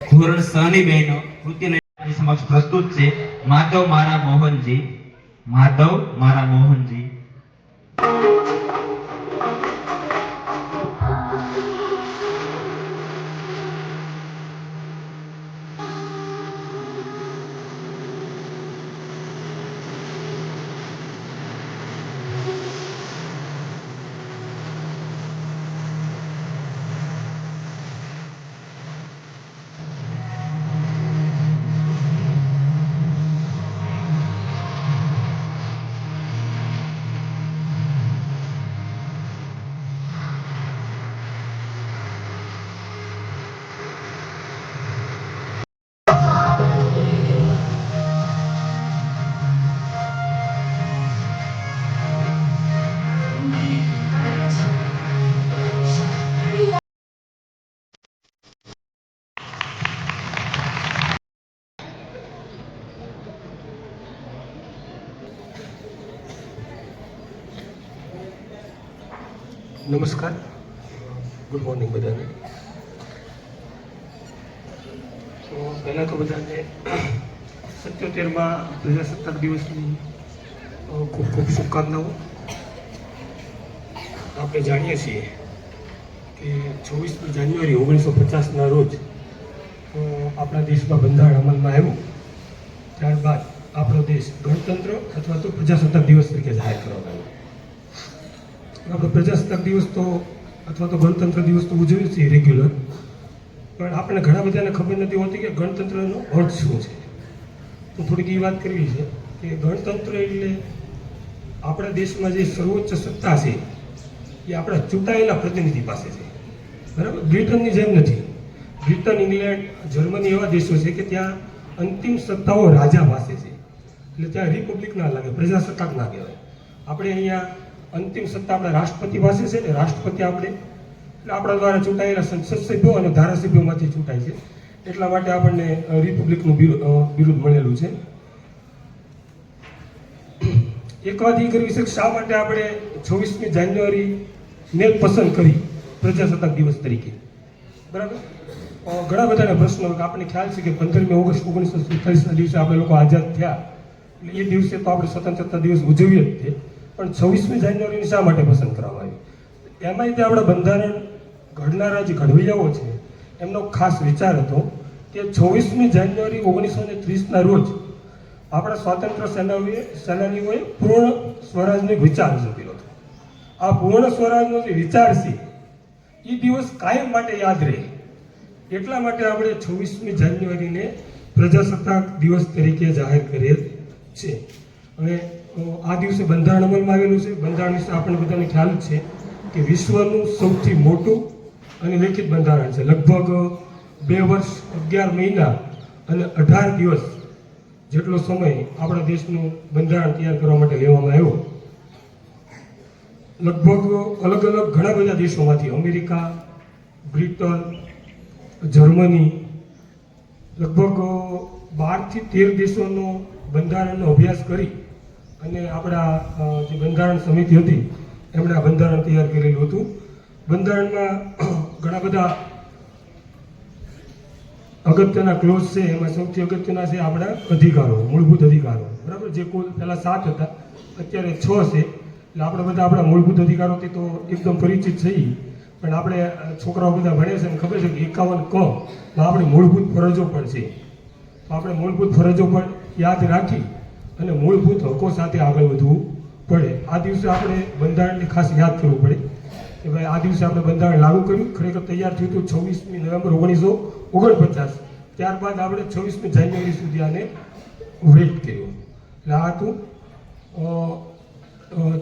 ધોરણ 6 ની બહેનો કૃતિ લઈને સમક્ષ પ્રસ્તુત છે માધવ મારા મોહનજી. માધવ મારા મોહનજી. નમસ્કાર, ગુડ મોર્નિંગ બધાને. તો પહેલાં તો બધાને 77મા પ્રજાસત્તાક દિવસની ખૂબ ખૂબ શુભકામનાઓ. આપણે જાણીએ છીએ કે 26મી જાન્યુઆરી 1950ના રોજ આપણા દેશમાં બંધારણ અમલમાં આવ્યું. ત્યારબાદ આપણો દેશ ગણતંત્ર અથવા તો પ્રજાસત્તાક દિવસ તરીકે જાહેર કરવામાં આવ્યો. આપણે પ્રજાસત્તાક દિવસ તો અથવા તો ગણતંત્ર દિવસ તો ઉજવીએ છીએ રેગ્યુલર, પણ આપણે ઘણા બધાને ખબર નથી હોતી કે ગણતંત્રનો અર્થ શું છે. તો થોડીક એ વાત કરવી છે કે ગણતંત્ર એટલે આપણા દેશમાં જે સર્વોચ્ચ સત્તા છે એ આપણા ચૂંટાયેલા પ્રતિનિધિ પાસે છે, બરાબર. બ્રિટનની જેમ નથી. બ્રિટન, ઇંગ્લેન્ડ, જર્મની એવા દેશો છે કે ત્યાં અંતિમ સત્તાઓ રાજા પાસે છે, એટલે ત્યાં રિપબ્લિક ના લાગે, પ્રજાસત્તાક ના કહેવાય. આપણે અહીંયા અંતિમ સત્તા આપણા રાષ્ટ્રપતિ પાસે છે ને રાષ્ટ્રપતિ આપણે એટલે આપણા દ્વારા ચૂંટાયેલા સંસદ સભ્યો અને ધારાસભ્યોમાંથી ચૂંટાય છે, એટલા માટે આપણને રિપબ્લિકનું બિરુદ મળેલું છે. એક વાત એ કરવી છે કે શા માટે આપણે 26મી જાન્યુઆરીને પસંદ કરી પ્રજાસત્તાક દિવસ તરીકે, બરાબર. ઘણા બધાના પ્રશ્નો આપણને ખ્યાલ છે કે 15મી ઓગસ્ટ 1947ના દિવસે આપણે લોકો આઝાદ થયા, એટલે એ દિવસે તો આપણે સ્વતંત્રતા દિવસ ઉજવીએ જ તે, પણ 26મી જાન્યુઆરીને શા માટે પસંદ કરવામાં આવી? એમાંય તે આપણા બંધારણ ઘડનારા જે ઘડવૈયાઓ છે એમનો ખાસ વિચાર હતો કે 26મી જાન્યુઆરી 1930ના રોજ આપણા સ્વાતંત્ર્ય સેનાનીઓએ પૂર્ણ સ્વરાજનો વિચાર રજૂ કર્યો હતો. આ પૂર્ણ સ્વરાજનો જે વિચાર છે એ દિવસ કાયમ માટે યાદ રહે, એટલા માટે આપણે 26મી જાન્યુઆરીને પ્રજાસત્તાક દિવસ તરીકે જાહેર કરેલ છે. હવે આ દિવસે બંધારણ અમલમાં આવેલું છે. બંધારણ વિશે આપણને બધાને ખ્યાલ જ છે કે વિશ્વનું સૌથી મોટું અને લેખિત બંધારણ છે. લગભગ 2 વર્ષ 11 મહિના અને 18 દિવસ જેટલો સમય આપણા દેશનું બંધારણ તૈયાર કરવા માટે લેવામાં આવ્યો. લગભગ અલગ અલગ ઘણા બધા દેશોમાંથી, અમેરિકા, બ્રિટન, જર્મની, લગભગ 12 થી 13 દેશોનો બંધારણનો અભ્યાસ કરી અને આપણા જે બંધારણ સમિતિ હતી એમણે આ બંધારણ તૈયાર કરેલું હતું. બંધારણમાં ઘણા બધા અગત્યના ક્લોઝ છે. એમાં સૌથી અગત્યના છે આપણા અધિકારો, મૂળભૂત અધિકારો, બરાબર. જે કુલ પહેલાં 7 હતા, અત્યારે 6 છે. એટલે આપણે બધા આપણા મૂળભૂત અધિકારોથી તો એકદમ પરિચિત છીએ, પણ આપણે છોકરાઓ બધા ભણે છે અને ખબર છે કે 51 ક આપણી મૂળભૂત ફરજો પણ છે. તો આપણે મૂળભૂત ફરજો પણ યાદ રાખી અને મૂળભૂત હકો સાથે આગળ વધવું પડે. આ દિવસે આપણે બંધારણને ખાસ યાદ કરવું પડે કે ભાઈ આ દિવસે આપણે બંધારણ લાગુ કર્યું. ખરેખર તૈયાર થયું હતું 26મી નવેમ્બર 1949. ત્યારબાદ આપણે 26મી જાન્યુઆરી સુધી આને વેઇટ કર્યો. એટલે આ હતું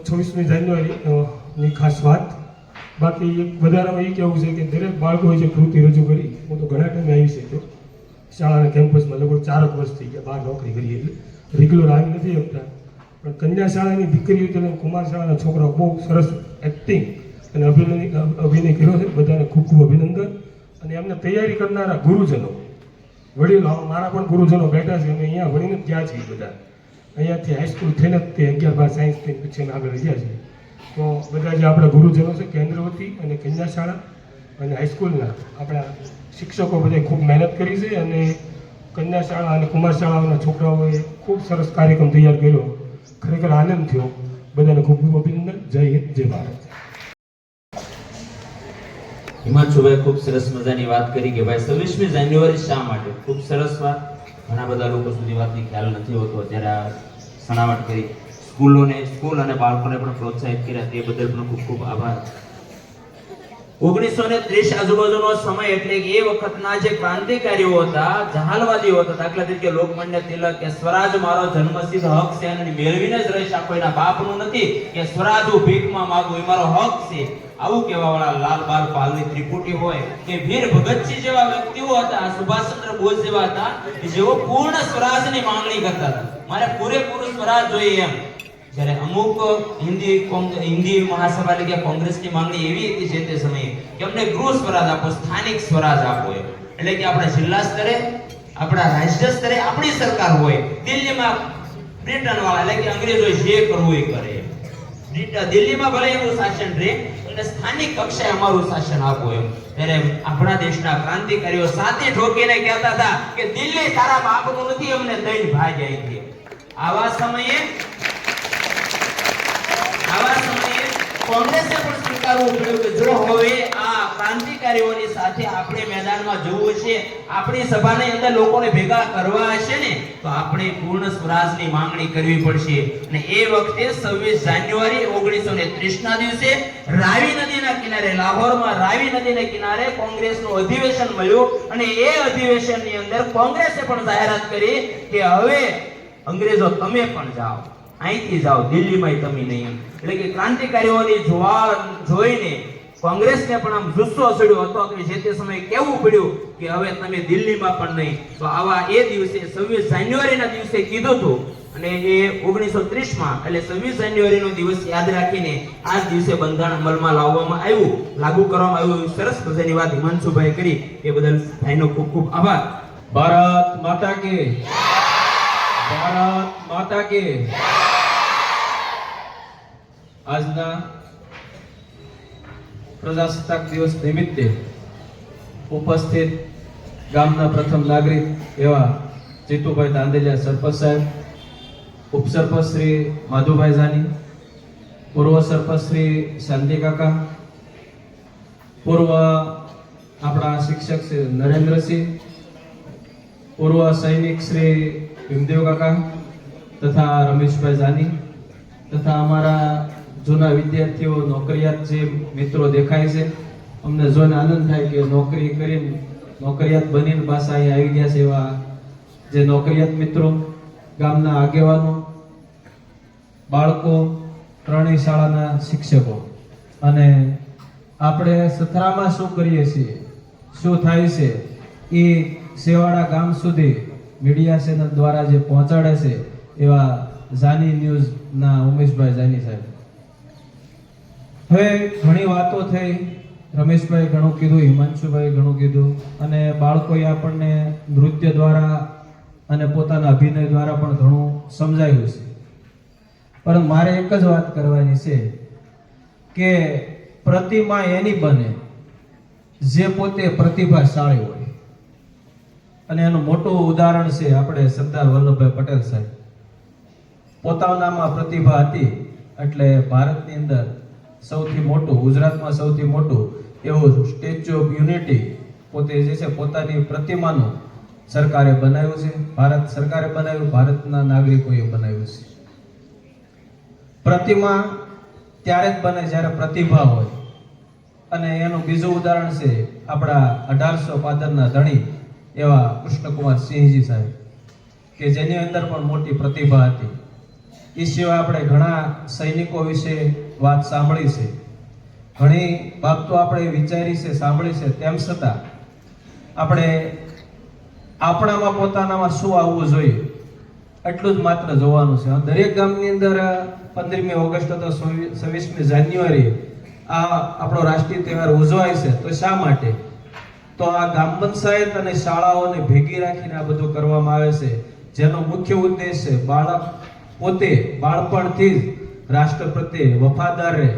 26મી જાન્યુઆરીની ખાસ વાત. બાકી એક વધારામાં એ કહેવું છે કે દરેક બાળકોએ જે કૃતિ રજૂ કરી, હું તો ઘણા ટાઈમે આવી શક્યો શાળાના કેમ્પસમાં, લગભગ 4 વર્ષ થઈ ગયા બહાર નોકરી કરી, એટલે રેગ્યુલર આવી નથી શકતા. પણ કન્યા શાળાની દીકરીઓ અને કુમાર શાળાના છોકરાઓ બહુ સરસ એક્ટિંગ અને અભિનય કર્યો છે. બધાને ખૂબ ખૂબ અભિનંદન. અને એમને તૈયારી કરનારા ગુરુજનો, વડીલો, મારા પણ ગુરુજનો બેઠા છે. અમે અહીંયા ભણીને ગયા છીએ બધા, અહીંયાથી હાઈસ્કૂલ થઈને તે 11-12 સાયન્સ થઈને પછી આગળ ગયા છે. તો બધા જે આપણા ગુરુજનો છે કેન્દ્રવતી અને કન્યા શાળા અને હાઈસ્કૂલના આપણા શિક્ષકો બધાએ ખૂબ મહેનત કરી છે અને કન્યા શાળા અને કુમાર શાળાઓના છોકરાઓએ ખૂબ સરસ કાર્યક્રમ તૈયાર કર્યો. ખરેખર આનંદ થયો. બધાને ખૂબ ખૂબ અભિનંદન. જય હિન્દ, જય ભારત. હિમાંશુભાઈ ખૂબ સરસ મજાની વાત કરી કે ભાઈ 26મી જાન્યુઆરી શા માટે. ખૂબ સરસ વાત. ઘણા બધા લોકો સુધી વાતની ખ્યાલ નથી હોતો. અત્યારે આ સણાવટ કરી સ્કૂલ અને બાળકોને પણ પ્રોત્સાહિત કર્યા તે બદલ પણ ખૂબ ખૂબ આભાર. 1930 આજુબાજુનો સમય એટલે કે એ વખતના જે ક્રાંતિકારીઓ હતા, જહાલવાદીઓ હતા, દાખલા તરીકે લોકમાન્ય તિલક કે સ્વરાજ મારો જન્મસિદ્ધ હક છે અને મેળવીને જ રહીશ, આ કોઈના બાપનું નથી કે સ્વરાજ હું ભીખમાં માંગુ, એ મારો હક છે, આવું કહેવા વાળા લાલ બાલ પાલની ત્રિપુટી હોય કે વીર ભગતસિંહ જેવા વ્યક્તિઓ હતા, સુભાષચંદ્ર બોઝ જેવા હતા કે જેઓ પૂર્ણ સ્વરાજની માંગણી કરતા હતા. મારે પૂરેપૂરું સ્વરાજ જોઈએ એમ. જ્યારે અમુક હિન્દી મહાસભા એટલે કે કોંગ્રેસની માંગણી એવી હતી જે તે સમયે કે અમને ગૃહ સ્વરાજ આપો, સ્થાનિક સ્વરાજ આપો એમ. એટલે કે આપણા જિલ્લા સ્તરે, આપણા રાજ્ય સ્તરે આપણી સરકાર હોય, દિલ્હીમાં બ્રિટન વાળા એટલે કે અંગ્રેજોએ જે કરવું એ કરે. દિલ્હીમાં ભલે એનું શાસન રહે અને સ્થાનિક કક્ષાએ અમારું શાસન આપો એમ. ત્યારે આપણા દેશના ક્રાંતિકારીઓ સાથે ઠોકીને કહેતા હતા કે દિલ્હી તારા બાપનું નથી, અમને દઈને ભાગ આવી. આવા સમયે કોંગ્રેસે પણ સ્વીકારવું પડ્યું કે જો હવે આ ક્રાંતિકારીઓની સાથે આપણે મેદાનમાં જવું છે, આપણી સભાની અંદર લોકોને ભેગા કરવા હશે ને, તો આપણે પૂર્ણ સ્વરાજની માંગણી કરવી પડશે. અને એ વખતે 26 જાન્યુઆરી 1930 ના દિવસે રાવી નદીના કિનારે, લાહોરમાં રાવી નદીના કિનારે કોંગ્રેસનું અધિવેશન મળ્યું અને એ અધિવેશનની અંદર કોંગ્રેસે પણ જાહેરાત કરી કે હવે અંગ્રેજો તમે પણ જાઓ, અહીંથી જાઓ, દિલ્હીમાં તમે નહીં. એટલે કે ક્રાંતિકારીઓની જ્વાળ જોઈને કોંગ્રેસને પણ આમ જુસ્સો ચડ્યો હતો કે જે તે સમયે કહેવું પડ્યું કે હવે તમે દિલ્હીમાં પણ નહીં. તો આવા એ દિવસે 26 જાન્યુઆરીના દિવસે કીધું હતું અને એ 1930માં એટલે 26 જાન્યુઆરીનો દિવસ યાદ રાખીને આ દિવસે બંધારણ અમલમાં લાવવામાં આવ્યું, લાગુ કરવામાં આવ્યું. સરસ મજાની વાત હિમાંશુભાઈ કરી એ બદલ ભાઈનો ખૂબ ખૂબ આભાર. ભારત માતા કી જય. ભારત માતા કી જય. આજના પ્રજાસત્તાક દિવસ નિમિત્તે ઉપસ્થિત ગામના પ્રથમ નાગરિક એવા જીતુભાઈ દાંદેલિયા સરપંચ સાહેબ, ઉપસરપંચ શ્રી માધુભાઈ જાની, પૂર્વ સરપંચ શ્રી શાંતિ કાકા, પૂર્વ આપણા શિક્ષક શ્રી નરેન્દ્રસિંહ, પૂર્વ સૈનિક શ્રી ભીમદેવ કાકા તથા રમેશભાઈ જાની તથા અમારા જૂના વિદ્યાર્થીઓ, નોકરિયાત જે મિત્રો દેખાય છે, અમને જોઈને આનંદ થાય કે નોકરી કરીને નોકરિયાત બનીને પાછા અહીંયા આવી ગયા છે એવા જે નોકરિયાત મિત્રો, ગામના આગેવાનો, બાળકો, ત્રણેય શાળાના શિક્ષકો. અને આપણે સથરામાં શું કરીએ છીએ, શું થાય છે એ સેવાડા ગામ સુધી મીડિયા ચેનલ દ્વારા જે પહોંચાડે છે એવા જાની ન્યૂઝના ઉમેશભાઈ જાની સાહેબ. હવે ઘણી વાતો થઈ, રમેશભાઈ ઘણું કીધું, હિમાંશુભાઈ ઘણું કીધું અને બાળકોએ આપણને નૃત્ય દ્વારા અને પોતાના અભિનય દ્વારા પણ ઘણું સમજાયું છે. પરંતુ મારે એક જ વાત કરવાની છે કે પ્રતિમા એની બને જે પોતે પ્રતિભાશાળી હોય. અને એનું મોટું ઉદાહરણ છે આપણે સરદાર વલ્લભભાઈ પટેલ સાહેબ. પોતાનામાં પ્રતિભા હતી એટલે ભારતની અંદર સૌથી મોટું, ગુજરાતમાં સૌથી મોટું એવું સ્ટેચ્યુ ઓફ યુનિટી પોતે જે છે પોતાની પ્રતિમાનું સરકારે બનાવ્યું છે. ભારત સરકારે બનાવ્યું, ભારતના નાગરિકોએ બનાવ્યું છે. પ્રતિમા ત્યારે જ બને જ્યારે પ્રતિભા હોય. અને એનું બીજું ઉદાહરણ છે આપણા 1800 પાદરના ધણી એવા કૃષ્ણકુમાર સિંહજી સાહેબ કે જેની અંદર પણ મોટી પ્રતિભા હતી. એ સિવાય આપણે ઘણા સૈનિકો વિશે વાત સાંભળી છે, ઘણી બાબતો આપણે વિચારી છે, સાંભળી છે. તેમ છતાં આપણે આપણામાં પોતાનામાં શું આવવું જોઈએ એટલું જ માત્ર જોવાનું છે. દરેક ગામની અંદર 15મી ઓગસ્ટ અથવા 26મી જાન્યુઆરી આ આપણો રાષ્ટ્રીય તહેવાર ઉજવાય છે. તો શા માટે? તો આ ગામ પંચાયત અને શાળાઓને ભેગી રાખીને આ બધું કરવામાં આવે છે, જેનો મુખ્ય ઉદ્દેશ છે બાળક પોતે બાળપણથી જ રાષ્ટ્ર પ્રત્યે વફાદાર રહે,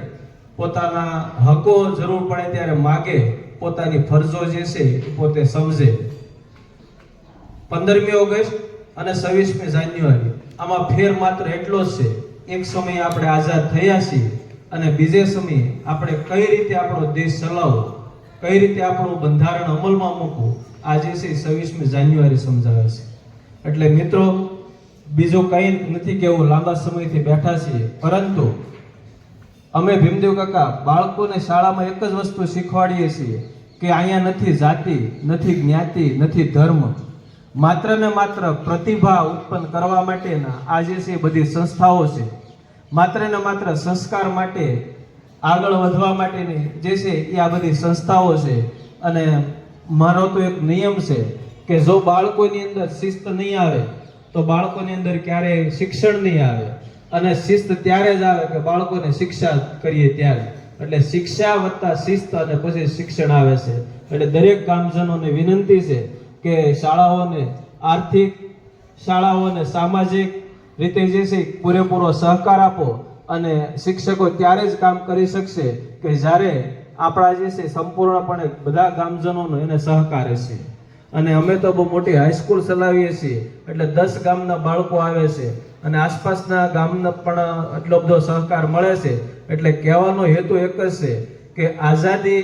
પોતાના હકો જરૂર પડે ત્યારે માગે પોતાની ફરજો જે છે એ પોતે સમજે. 15મી ઓગસ્ટ અને 26મી જાન્યુઆરી આમાં ફેર માત્ર એટલો જ છે, એક સમયે આપણે આઝાદ થયા છીએ અને બીજે સમયે આપણે કઈ રીતે આપણો દેશ ચલાવવો, કઈ રીતે આપણું બંધારણ અમલમાં મૂકવું, આ જે છે 26મી જાન્યુઆરી સમજાવે છે. એટલે મિત્રો, બીજું કંઈ નથી કેવું, લાંબા સમયથી બેઠા છીએ, પરંતુ અમે ભીમદેવ કાકા બાળકોને શાળામાં એક જ વસ્તુ શીખવાડીએ છીએ કે અહીંયા નથી જાતિ, નથી જ્ઞાતિ, નથી ધર્મ, માત્ર ને માત્ર પ્રતિભા ઉત્પન્ન કરવા માટેના આ જે છે બધી સંસ્થાઓ છે, માત્ર ને માત્ર સંસ્કાર માટે આગળ વધવા માટેની જે છે એ આ બધી સંસ્થાઓ છે. અને મારો તો એક નિયમ છે કે જો બાળકોની અંદર શિસ્ત નહીં આવે તો બાળકોની અંદર ક્યારેય શિક્ષણ નહીં આવે, અને શિસ્ત ત્યારે જ આવે કે બાળકોને શિક્ષા કરીએ ત્યારે. એટલે શિક્ષા વત્તા શિસ્ત અને પછી શિક્ષણ આવે છે. એટલે દરેક ગામજનોને વિનંતી છે કે શાળાઓને આર્થિક, શાળાઓને સામાજિક રીતે જે છે પૂરેપૂરો સહકાર આપો, અને શિક્ષકો ત્યારે જ કામ કરી શકશે કે જ્યારે આપણા જે છે સંપૂર્ણપણે બધા ગામજનોનો એને સહકાર હશે. અને અમે તો બહુ મોટી હાઈસ્કૂલ ચલાવીએ છીએ, એટલે 10 ગામના બાળકો આવે છે અને આસપાસના ગામને પણ એટલો બધો સહકાર મળે છે. એટલે કહેવાનો હેતુ એક જ છે કે આઝાદી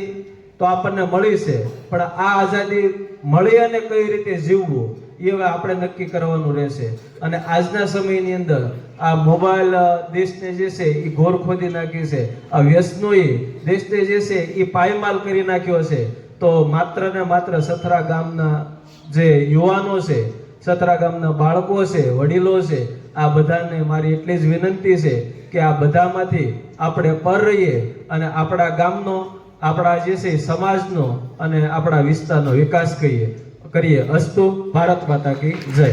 તો આપણને મળી છે, પણ આ આઝાદી મળી અને કઈ રીતે જીવવું એ હવે આપણે નક્કી કરવાનું રહેશે. અને આજના સમયની અંદર આ મોબાઈલ દેશને જે છે એ ઘોર ખોદી નાખી છે, આ વ્યસનોએ દેશને જે છે એ પાયમાલ કરી નાખ્યો છે. તો માત્ર ને માત્ર સથરા ગામના જે યુવાનો છે, સથરા ગામના બાળકો છે, વડીલો છે, આ બધાને મારી એટલી જ વિનંતી છે કે આ બધામાંથી આપણે પર રહીએ અને આપણા ગામનો, આપણા જે છે સમાજનો અને આપણા વિસ્તારનો વિકાસ કરીએ. અસ્તુ. ભારત માતા કી જય.